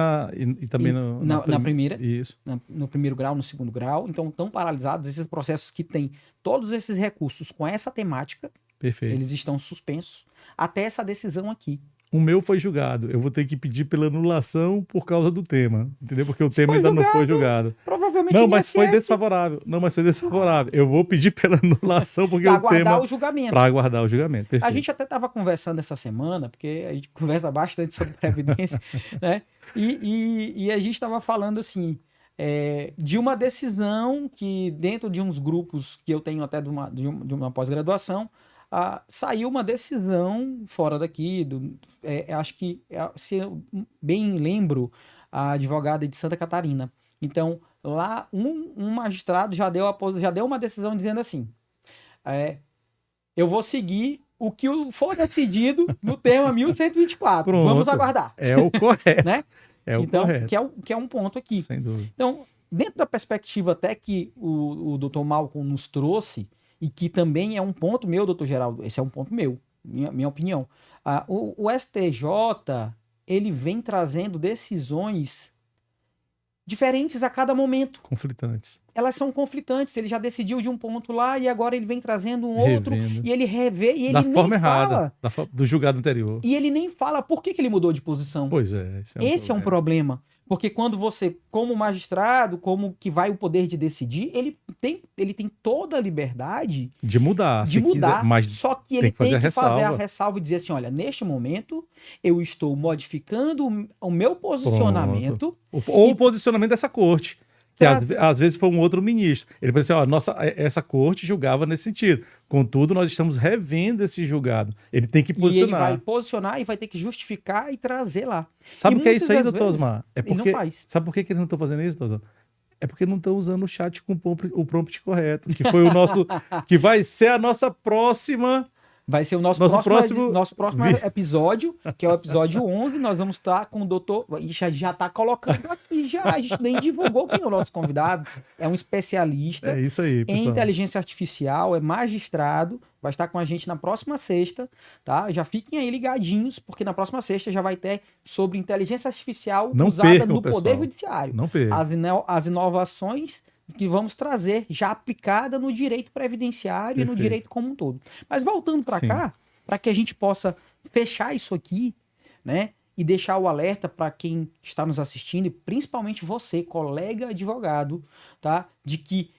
também na primeira. Isso. No primeiro grau, no segundo grau. Então, estão paralisados esses processos que têm todos esses recursos com essa temática, Perfeito. Eles estão suspensos até essa decisão aqui. O meu foi julgado. Eu vou ter que pedir pela anulação por causa do tema. Entendeu? Porque o tema Foi ainda não foi julgado. julgado. Provavelmente Não, o mas foi INSS desfavorável. Não, mas foi desfavorável. Eu vou pedir pela anulação porque pra o aguardar tema... o julgamento. Para aguardar o julgamento. A Perfeito. gente até estava conversando essa semana, porque a gente conversa bastante sobre previdência, né? E a gente estava falando assim, de uma decisão que dentro de uns grupos que eu tenho até de uma pós-graduação, saiu uma decisão fora daqui, acho que, se eu bem lembro, a advogada de Santa Catarina. Então, lá um magistrado já deu uma decisão dizendo assim, eu vou seguir o que for decidido no tema 1124. Pronto. Vamos aguardar. É o correto. Né? É o Então, correto. que é um ponto aqui. Sem dúvida. Então, dentro da perspectiva até que o Dr. Malcolm nos trouxe, e que também é um ponto meu, doutor Geraldo, esse é um ponto meu, minha opinião. O STJ, ele vem trazendo decisões diferentes a cada momento. Conflitantes. Elas são conflitantes, ele já decidiu de um ponto lá e agora ele vem trazendo um outro, Revendo. e ele revê, e ele Da nem forma fala. errada. Do julgado anterior. E ele nem fala por que ele mudou de posição. Pois é. Esse é um problema. Porque quando você, como magistrado, como que vai o poder de decidir, ele tem toda a liberdade de mudar. de mudar. Quiser, mas só que ele tem que tem fazer que a fazer a ressalva e dizer assim, olha, neste momento eu estou modificando o meu posicionamento. Ou o posicionamento dessa corte. Que Pra- às vezes foi um outro ministro. Ele pode dizer, ó, essa corte julgava nesse sentido. Contudo, nós estamos revendo esse julgado. Ele tem que E ele posicionar. vai posicionar e vai ter que justificar e trazer lá. Sabe E o que é muitas isso aí, das doutor vezes, Osmar? ele não faz. Sabe por que eles não estão fazendo isso, doutor? É porque não estão usando o chat com o prompt correto, que foi o nosso, que vai ser a nossa próxima. Vai ser o nosso próximo episódio, que é o episódio 11. Nós vamos estar com o doutor. Já está colocando aqui, já. A gente nem divulgou quem é o nosso convidado. É um especialista É isso aí, em pessoal. inteligência artificial, é magistrado. Vai estar com a gente na próxima sexta, tá? Já fiquem aí ligadinhos, porque na próxima sexta já vai ter sobre inteligência artificial Não usada percam, no Poder pessoal. Judiciário. Não perca. As inovações que vamos trazer já aplicada no direito previdenciário e no Perfeito. direito como um todo. Mas voltando para Sim. cá, para que a gente possa fechar isso aqui, né? E deixar o alerta para quem está nos assistindo, e principalmente você, colega advogado, tá? De que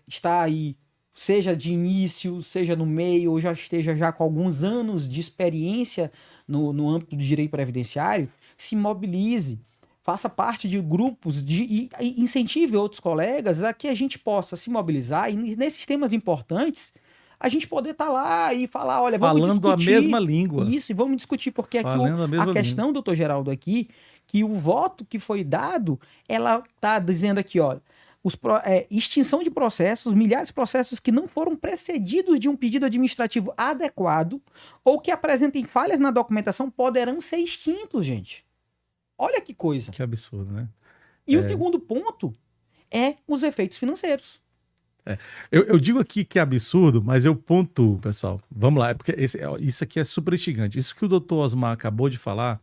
está aí, seja de início, seja no meio, ou já esteja já com alguns anos de experiência no âmbito do direito previdenciário, se mobilize. Faça parte de grupos e incentive outros colegas a que a gente possa se mobilizar e nesses temas importantes a gente poder estar lá e falar, olha, vamos Falando a discutir mesma língua. isso e vamos discutir, porque aqui Falando a mesma a questão, doutor Geraldo, aqui, que o voto que foi dado, ela está dizendo aqui, olha, extinção de processos, milhares de processos que não foram precedidos de um pedido administrativo adequado ou que apresentem falhas na documentação poderão ser extintos, gente. Olha que coisa. Que absurdo, né? E o segundo ponto é os efeitos financeiros. Eu digo aqui que é absurdo, mas eu pontuo, pessoal. Vamos lá, é porque isso aqui é super instigante. Isso que o doutor Osmar acabou de falar,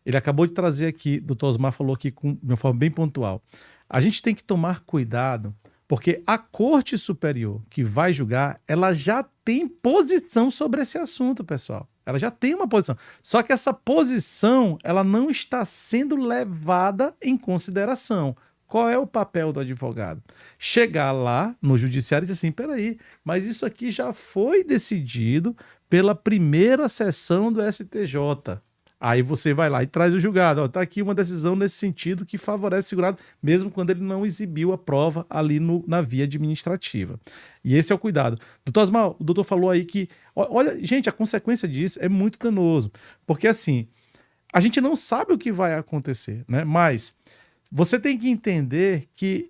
ele acabou de trazer aqui, o doutor Osmar falou aqui de uma forma bem pontual. A gente tem que tomar cuidado, porque a Corte Superior que vai julgar, ela já tem posição sobre esse assunto, pessoal. Ela já tem uma posição. Só que essa posição, ela não está sendo levada em consideração. Qual é o papel do advogado? Chegar lá no judiciário e dizer assim, peraí, mas isso aqui já foi decidido pela primeira sessão do STJ. Aí você vai lá e traz o julgado. Está aqui uma decisão nesse sentido que favorece o segurado, mesmo quando ele não exibiu a prova ali na via administrativa. E esse é o cuidado. Doutor Osmar, o doutor falou aí que... Olha, gente, a consequência disso é muito danoso. Porque, assim, a gente não sabe o que vai acontecer, né? Mas você tem que entender que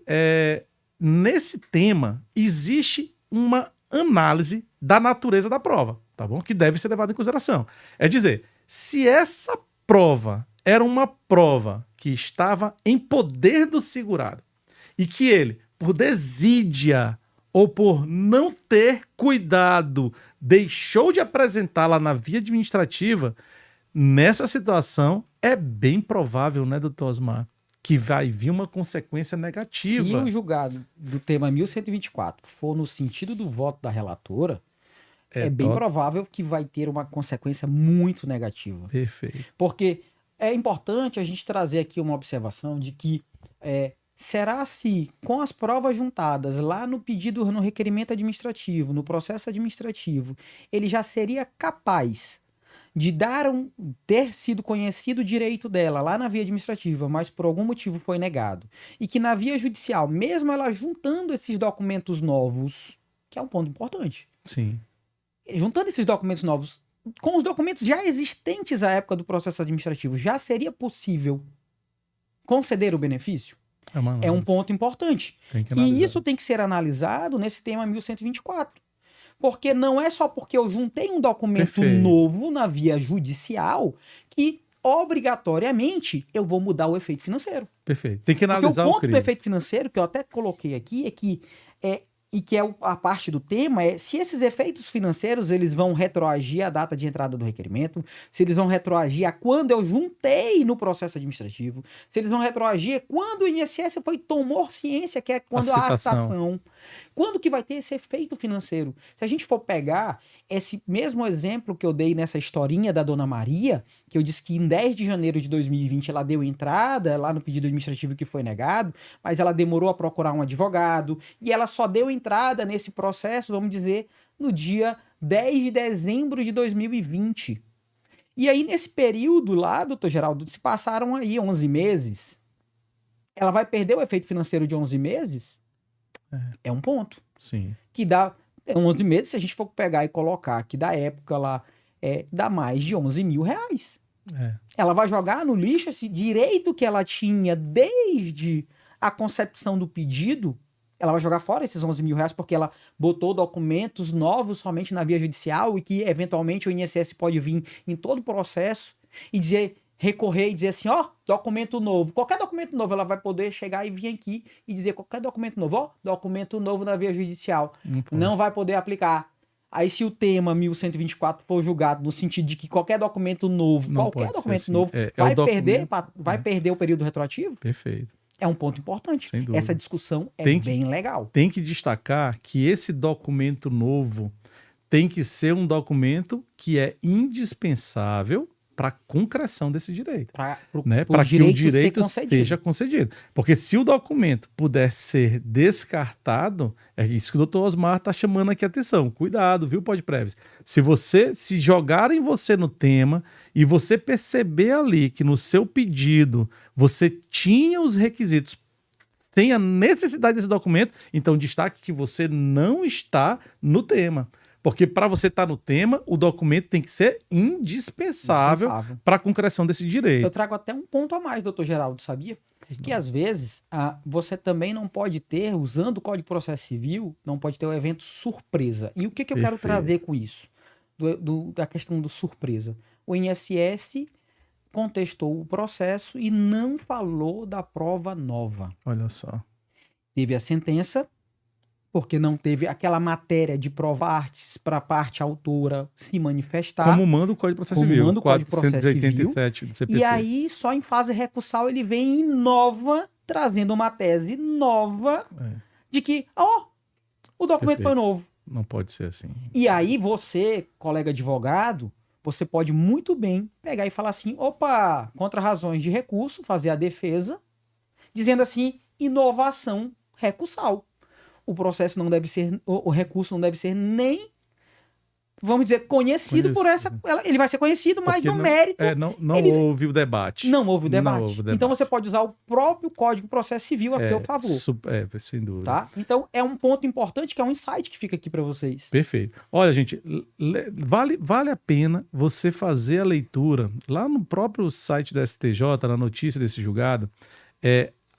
nesse tema existe uma análise da natureza da prova, tá bom? Que deve ser levada em consideração. É dizer... Se essa prova era uma prova que estava em poder do segurado e que ele, por desídia ou por não ter cuidado, deixou de apresentá-la na via administrativa, nessa situação é bem provável, né, doutor Osmar, que vai vir uma consequência negativa. Se o julgado do tema 1124 for no sentido do voto da relatora, é bem provável que vai ter uma consequência muito negativa. Perfeito. Porque é importante a gente trazer aqui uma observação de que será se com as provas juntadas lá no pedido, no requerimento administrativo, no processo administrativo, ele já seria capaz de ter sido conhecido o direito dela lá na via administrativa, mas por algum motivo foi negado. E que na via judicial, mesmo ela juntando esses documentos novos, que é um ponto importante, Sim. juntando esses documentos novos com os documentos já existentes à época do processo administrativo, já seria possível conceder o benefício? É um ponto importante. E isso tem que ser analisado nesse tema 1124. Porque não é só porque eu juntei um documento novo na via judicial que, obrigatoriamente, eu vou mudar o efeito financeiro. Perfeito. Tem que analisar o ponto do efeito financeiro, que eu até coloquei aqui, e que é a parte do tema, é se esses efeitos financeiros eles vão retroagir à data de entrada do requerimento, se eles vão retroagir a quando eu juntei no processo administrativo, se eles vão retroagir quando o INSS tomou ciência, que é quando a citação. Quando que vai ter esse efeito financeiro? Se a gente for pegar esse mesmo exemplo que eu dei nessa historinha da Dona Maria, que eu disse que em 10 de janeiro de 2020 ela deu entrada lá no pedido administrativo que foi negado, mas ela demorou a procurar um advogado e ela só deu entrada nesse processo, vamos dizer, no dia 10 de dezembro de 2020. E aí, nesse período lá, doutor Geraldo, se passaram aí 11 meses. Ela vai perder o efeito financeiro de 11 meses? É um ponto. Sim. Que dá 11 meses, se a gente for pegar e colocar que da época lá, dá mais de 11 mil reais. Ela vai jogar no lixo esse direito que ela tinha desde a concepção do pedido. Ela vai jogar fora esses 11 mil reais porque ela botou documentos novos somente na via judicial e que eventualmente o INSS pode vir em todo o processo e recorrer e dizer assim, documento novo. Qualquer documento novo ela vai poder chegar e vir aqui e dizer qualquer documento novo, documento novo na via judicial. Não vai poder aplicar. Aí se o tema 1124 for julgado no sentido de que qualquer documento novo, vai perder o período retroativo? Perfeito. É um ponto importante. Sem dúvida. Essa discussão bem legal. Tem que destacar que esse documento novo tem que ser um documento que é indispensável para a concreção desse direito. Para que o direito seja concedido. Porque se o documento puder ser descartado, é isso que o doutor Osmar está chamando aqui a atenção. Cuidado, viu, Podpreves? Se jogarem você no tema e você perceber ali que no seu pedido você tinha os requisitos, tem a necessidade desse documento, então destaque que você não está no tema. Porque para você estar no tema, o documento tem que ser indispensável para a concreção desse direito. Eu trago até um ponto a mais, doutor Geraldo, sabia? Que às vezes você também não pode ter, usando o Código de Processo Civil, não pode ter o evento surpresa. E o que eu quero trazer com isso? Da questão do surpresa. O INSS contestou o processo e não falou da prova nova. Olha só. Teve a sentença, porque não teve aquela matéria de provartes para a parte autora se manifestar. Como manda o Código de Processo Civil. Manda o Código de Processo 487 do CPC. E aí, só em fase recursal, ele vem trazendo uma tese nova de que, o documento foi novo. Não pode ser assim. E aí você, colega advogado, você pode muito bem pegar e falar assim, contra razões de recurso, fazer a defesa, dizendo assim, inovação recursal. O processo não deve ser, o recurso não deve ser nem, vamos dizer, conhecido por essa. Ele vai ser conhecido, mas no mérito. Não houve o debate. Não houve o debate. Então você pode usar o próprio Código de Processo Civil a seu favor. Sem dúvida. Tá? Então é um ponto importante que é um insight que fica aqui para vocês. Perfeito. Olha, gente, vale a pena você fazer a leitura lá no próprio site do STJ, na notícia desse julgado,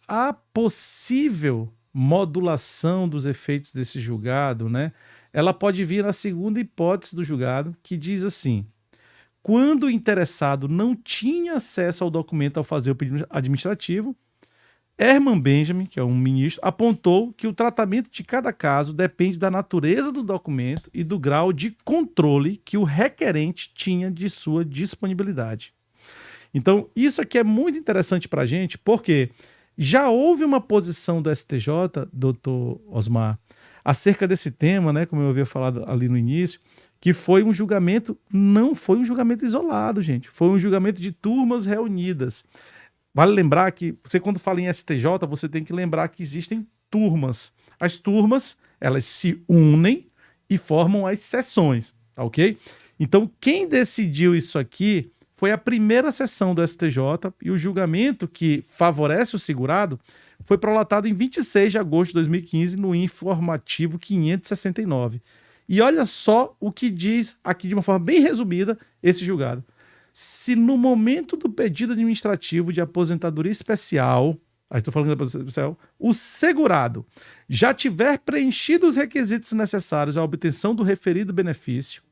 a possível modulação dos efeitos desse julgado, né? Ela pode vir na segunda hipótese do julgado, que diz assim: quando o interessado não tinha acesso ao documento ao fazer o pedido administrativo, Herman Benjamin, que é um ministro, apontou que o tratamento de cada caso depende da natureza do documento e do grau de controle que o requerente tinha de sua disponibilidade. Então, isso aqui é muito interessante para a gente, porque já houve uma posição do STJ, doutor Osmar, acerca desse tema, né, como eu havia falado ali no início, que foi um julgamento, não foi um julgamento isolado, gente. Foi um julgamento de turmas reunidas. Vale lembrar que, você quando fala em STJ, você tem que lembrar que existem turmas. As turmas, elas se unem e formam as sessões, tá ok? Então, quem decidiu isso aqui foi a primeira sessão do STJ e o julgamento que favorece o segurado foi prolatado em 26 de agosto de 2015 no informativo 569. E olha só o que diz aqui de uma forma bem resumida esse julgado. Se no momento do pedido administrativo de aposentadoria especial, aí estou falando da aposentadoria especial, o segurado já tiver preenchido os requisitos necessários à obtenção do referido benefício,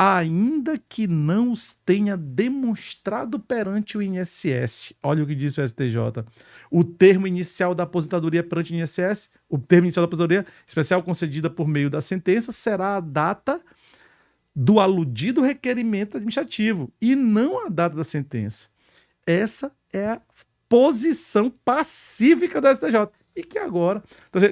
ainda que não os tenha demonstrado perante o INSS. Olha o que diz o STJ. O termo inicial da aposentadoria perante o INSS, o termo inicial da aposentadoria especial concedida por meio da sentença será a data do aludido requerimento administrativo e não a data da sentença. Essa é a posição pacífica da STJ. E que agora...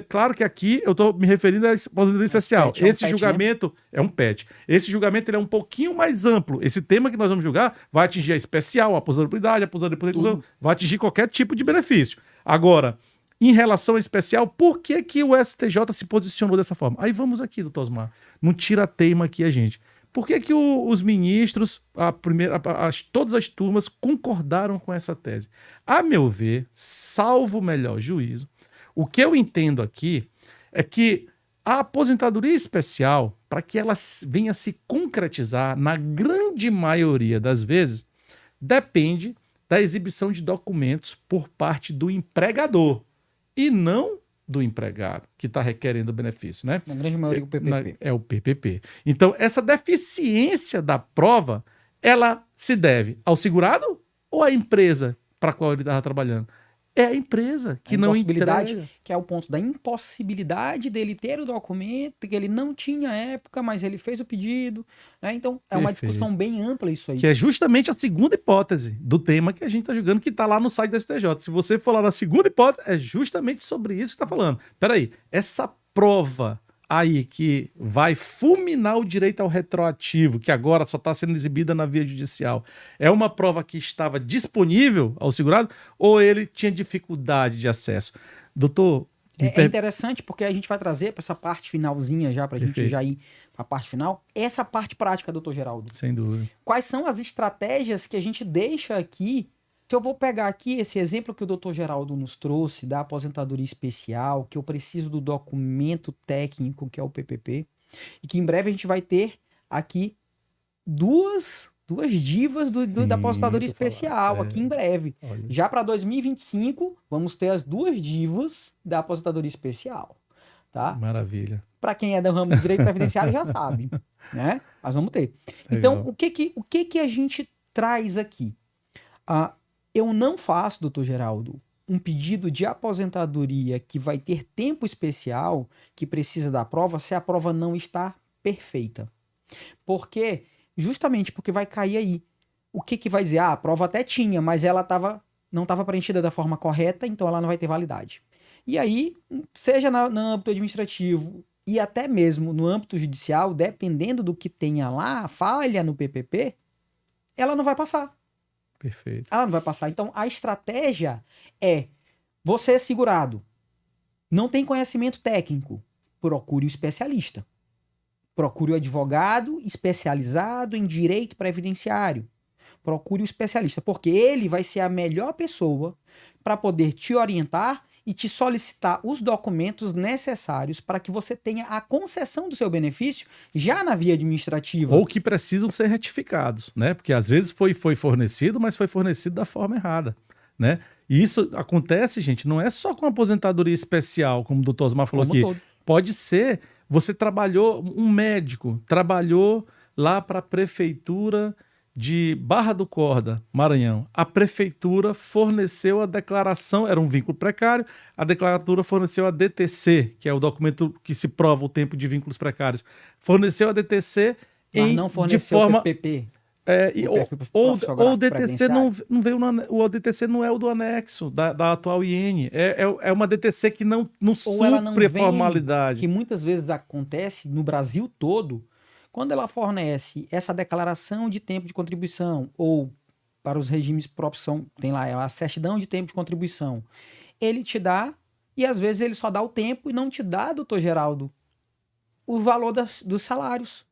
Claro que aqui eu estou me referindo à aposentadoria especial. Esse julgamento é um PET. Esse julgamento ele é um pouquinho mais amplo. Esse tema que nós vamos julgar vai atingir a especial, a aposentabilidade, a aposentabilidade, vai atingir qualquer tipo de benefício. Agora, em relação ao especial, por que que o STJ se posicionou dessa forma? Aí vamos aqui, doutor Osmar. Não tira a teima aqui a gente. Por que que os ministros, todas as turmas concordaram com essa tese? A meu ver, salvo o melhor juízo, o que eu entendo aqui é que a aposentadoria especial, para que ela venha se concretizar, na grande maioria das vezes, depende da exibição de documentos por parte do empregador e não do empregado que está requerendo o benefício, né? Na grande maioria, o PPP. É o PPP. Então, essa deficiência da prova, ela se deve ao segurado ou à empresa para a qual ele estava trabalhando? É a empresa que não entrega. Que é o ponto da impossibilidade dele ter o documento, que ele não tinha à época, mas ele fez o pedido. Né? Então, é uma discussão bem ampla isso aí. Que é justamente a segunda hipótese do tema que a gente está julgando, que está lá no site da STJ. Se você for lá na segunda hipótese, é justamente sobre isso que está falando. Peraí, essa prova aí que vai fulminar o direito ao retroativo, que agora só está sendo exibida na via judicial, é uma prova que estava disponível ao segurado ou ele tinha dificuldade de acesso? Doutor... É interessante porque a gente vai trazer para essa parte finalzinha já, para a gente já ir para a parte final, essa parte prática, doutor Geraldo. Sem dúvida. Quais são as estratégias que a gente deixa aqui? Se eu vou pegar aqui esse exemplo que o doutor Geraldo nos trouxe, da aposentadoria especial, que eu preciso do documento técnico, que é o PPP, e que em breve a gente vai ter aqui duas divas da aposentadoria especial, aqui em breve. Olha. Já para 2025, vamos ter as duas divas da aposentadoria especial. Tá? Maravilha. Para quem é do ramo do direito previdenciário já sabe, né? Mas vamos ter. Então, o que a gente traz aqui? Eu não faço, doutor Geraldo, um pedido de aposentadoria que vai ter tempo especial, que precisa da prova, se a prova não está perfeita. Porque, justamente porque vai cair aí. O que vai dizer? A prova até tinha, mas ela não estava preenchida da forma correta, então ela não vai ter validade. E aí, seja no âmbito administrativo e até mesmo no âmbito judicial, dependendo do que tenha lá, falha no PPP, ela não vai passar. Perfeito. Ela não vai passar. Então, a estratégia é: você é segurado, não tem conhecimento técnico, procure o especialista. Procure o advogado especializado em direito previdenciário. Procure o especialista, porque ele vai ser a melhor pessoa para poder te orientar e te solicitar os documentos necessários para que você tenha a concessão do seu benefício já na via administrativa. Ou que precisam ser retificados, né? Porque às vezes foi fornecido, mas foi fornecido da forma errada, né? E isso acontece, gente, não é só com aposentadoria especial, como o doutor Osmar falou aqui. Pode ser, você trabalhou, um médico trabalhou lá para a prefeitura de Barra do Corda, Maranhão. A prefeitura forneceu a declaração, era um vínculo precário, a declaratura forneceu a DTC, que é o documento que se prova o tempo de vínculos precários. Forneceu a DTC mas não forneceu de forma... o PPP. Ou o DTC não veio o DTC não é o do anexo da atual IN. É uma DTC que não supre a formalidade. Que muitas vezes acontece no Brasil todo. quando ela fornece essa declaração de tempo de contribuição, ou para os regimes próprios, tem lá a certidão de tempo de contribuição, ele te dá, e às vezes ele só dá o tempo e não te dá, doutor Geraldo, o valor dos salários.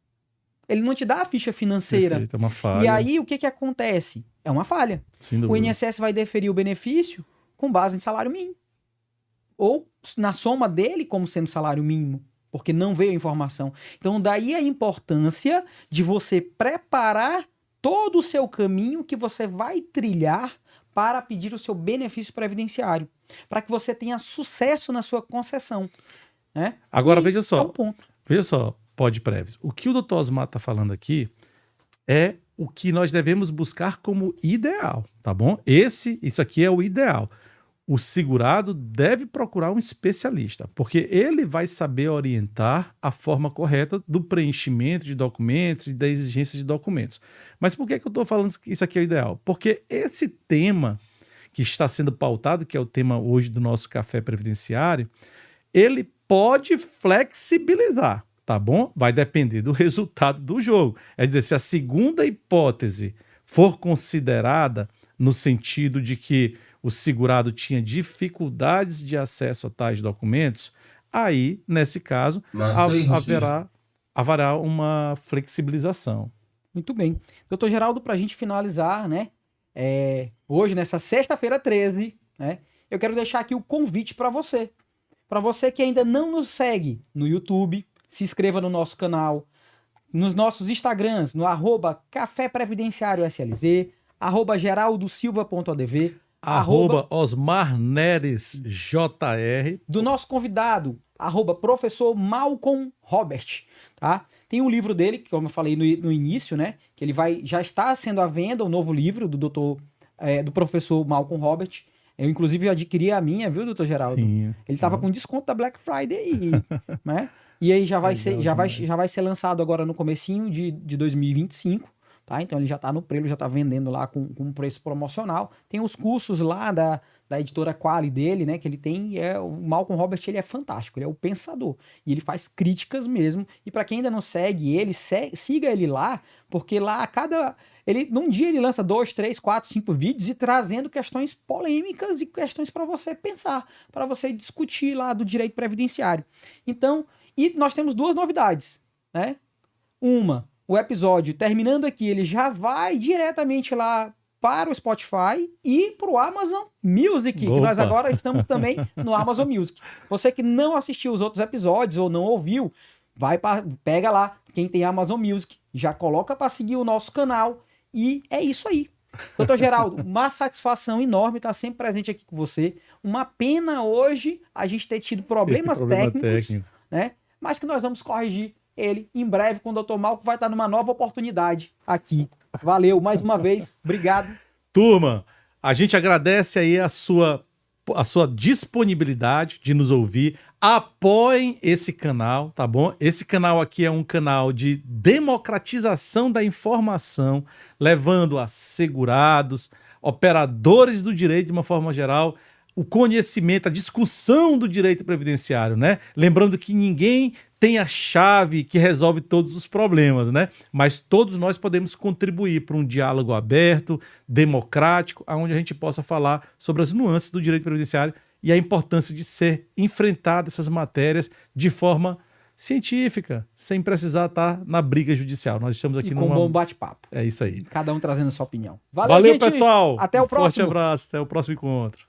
Ele não te dá a ficha financeira. Perfeito, é uma falha. E aí, o que acontece? É uma falha. Sem O dúvida. INSS vai deferir o benefício com base em salário mínimo. Ou na soma dele como sendo salário mínimo, porque não veio a informação. Então, daí a importância de você preparar todo o seu caminho que você vai trilhar para pedir o seu benefício previdenciário, para que você tenha sucesso na sua concessão. Né? Agora, E veja é só. um ponto. Veja só, Podpreves. O que o Dr. Osmar está falando aqui é o que nós devemos buscar como ideal, tá bom? Isso aqui é o ideal. O segurado deve procurar um especialista, porque ele vai saber orientar a forma correta do preenchimento de documentos e da exigência de documentos. Mas por que eu estou falando que isso aqui é o ideal? Porque esse tema que está sendo pautado, que é o tema hoje do nosso Café Previdenciário, ele pode flexibilizar, tá bom? Vai depender do resultado do jogo. É dizer, se a segunda hipótese for considerada no sentido de que o segurado tinha dificuldades de acesso a tais documentos, aí, nesse caso, haverá uma flexibilização. Muito bem. Doutor Geraldo, para a gente finalizar, né? Hoje, nessa sexta-feira 13, né? Eu quero deixar aqui o convite para você. Para você que ainda não nos segue no YouTube, se inscreva no nosso canal, nos nossos Instagrams, no @Café Previdenciário SLZ, @geraldosilva.adv, @Osmar Neres JR. Do nosso convidado, @professor Malcolm Robert, tá? Tem um livro dele, que como eu falei no início, né? Que ele já está sendo à venda, o novo livro do professor Malcolm Robert. Eu, inclusive, adquiri a minha, viu, doutor Geraldo? Sim, ele estava com desconto da Black Friday aí, né? E aí já vai ser lançado agora no comecinho de 2025, tá? Então ele já está no prelo, já está vendendo lá com um preço promocional. Tem os cursos lá da editora Quali dele, né? Que ele tem, o Malcolm Robert, ele é fantástico, ele é o pensador. E ele faz críticas mesmo. E para quem ainda não segue ele, siga ele lá, porque lá num dia ele lança 2, 3, 4, 5 vídeos e trazendo questões polêmicas e questões para você pensar, para você discutir lá do direito previdenciário. Então, e nós temos duas novidades, né? Uma, o episódio terminando aqui, ele já vai diretamente lá para o Spotify e para o Amazon Music, que nós agora estamos também no Amazon Music. Você que não assistiu os outros episódios ou não ouviu, pega lá, quem tem Amazon Music, já coloca para seguir o nosso canal. E é isso aí. Doutor Geraldo, uma satisfação enorme estar sempre presente aqui com você. Uma pena hoje a gente ter tido problemas técnicos, né? Mas que nós vamos corrigir ele em breve, quando o doutor Malcolm vai estar numa nova oportunidade aqui. Valeu, mais uma vez. Obrigado. Turma, a gente agradece aí a sua disponibilidade de nos ouvir. Apoiem esse canal, tá bom? Esse canal aqui é um canal de democratização da informação, levando a segurados, operadores do direito de uma forma geral, o conhecimento, a discussão do direito previdenciário, né? Lembrando que ninguém tem a chave que resolve todos os problemas, né? Mas todos nós podemos contribuir para um diálogo aberto, democrático, onde a gente possa falar sobre as nuances do direito previdenciário e a importância de ser enfrentada essas matérias de forma científica, sem precisar estar na briga judicial. Nós estamos aqui com um bom bate-papo. É isso aí. Cada um trazendo a sua opinião. Valeu, gente. Pessoal. Até o próximo. Forte abraço. Até o próximo encontro.